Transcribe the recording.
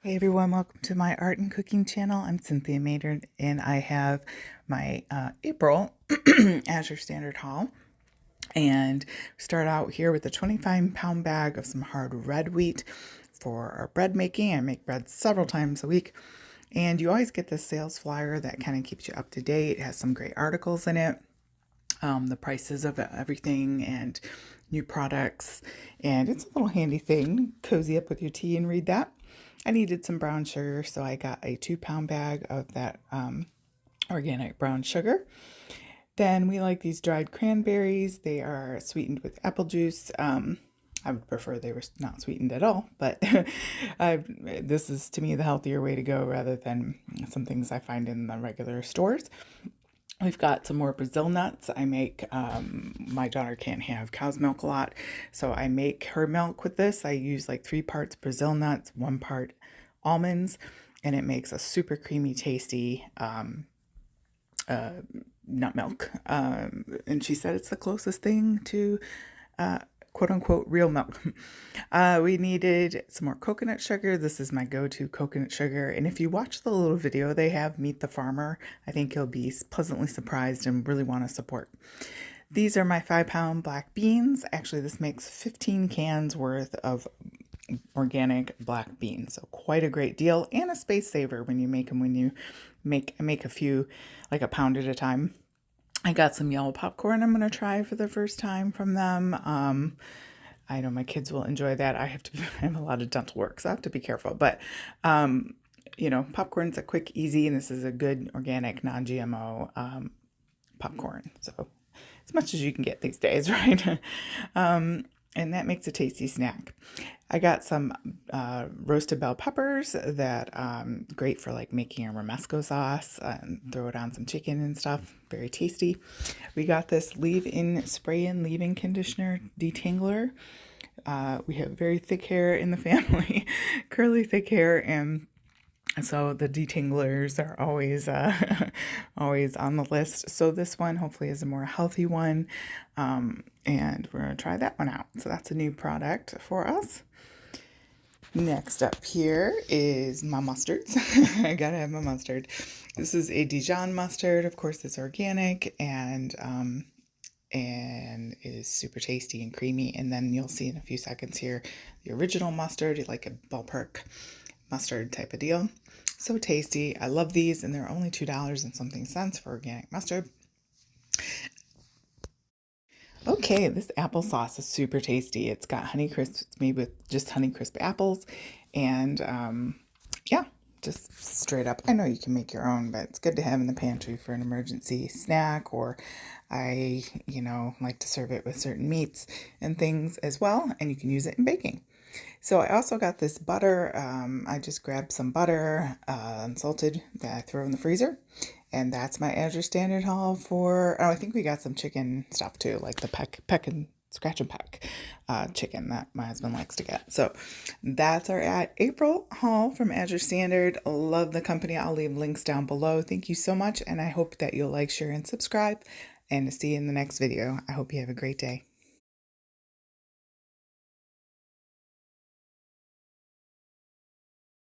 Hey everyone, welcome to my art and cooking channel. I'm Cynthia Maynard and I have my April Azure Standard haul. And start out here with a 25-pound bag of some hard red wheat for our bread making. I make bread several times a week. And you always get this sales flyer that kind of keeps you up to date. It has some great articles in it, the prices of everything and new products. And it's a little handy thing. Cozy up with your tea and read that. I needed some brown sugar, so I got a 2-pound bag of that organic brown sugar. Then we like these dried cranberries. They are sweetened with apple juice. I would prefer they were not sweetened at all, but this is to me the healthier way to go rather than some things I find in the regular stores. We've got some more Brazil nuts. I make, my daughter can't have cow's milk a lot, so I make her milk with this. I use like 3 parts Brazil nuts, 1 part almonds, and it makes a super creamy, tasty nut milk. And she said it's the closest thing to quote unquote real milk. We needed some more coconut sugar. This is my go-to coconut sugar. And if you watch the little video they have, Meet the Farmer, I think you'll be pleasantly surprised and really want to support. These are my 5-pound black beans. Actually, this makes 15 cans worth of organic black beans. So quite a great deal and a space saver when you make them, I make a few, like a pound at a time. I got some yellow popcorn I'm going to try for the first time from them. I know my kids will enjoy that. I have a lot of dental work, so I have to be careful. But, popcorn's a quick, easy, and this is a good organic, non-GMO popcorn. So as much as you can get these days, right? And that makes a tasty snack. I got some roasted bell peppers that great for like making a romesco sauce and throw it on some chicken and stuff. Very tasty. We got this spray-in leave-in conditioner detangler. We have very thick hair in the family, curly thick hair, and so the detanglers are always always on the list. So this one hopefully is a more healthy one, and we're going to try that one out. So that's a new product for us. Next up here is my mustards. I gotta have my mustard. This is a Dijon mustard. Of course, it's organic and is super tasty and creamy. And then you'll see in a few seconds here the original mustard, like a ballpark mustard type of deal. So tasty. I love these, and they're only $2 and something cents for organic mustard. Okay, this applesauce is super tasty. It's got Honeycrisp. It's made with just Honeycrisp apples, and yeah, just straight up. I know you can make your own, but it's good to have in the pantry for an emergency snack, or I, like to serve it with certain meats and things as well, and you can use it in baking. So I also got this butter. I just grabbed some butter, unsalted, that I throw in the freezer. And that's my Azure Standard haul for, I think we got some chicken stuff too, like the peck and scratch and peck chicken that my husband likes to get. So that's our April haul from Azure Standard. Love the company. I'll leave links down below. Thank you so much. And I hope that you'll like, share, and subscribe. And see you in the next video. I hope you have a great day.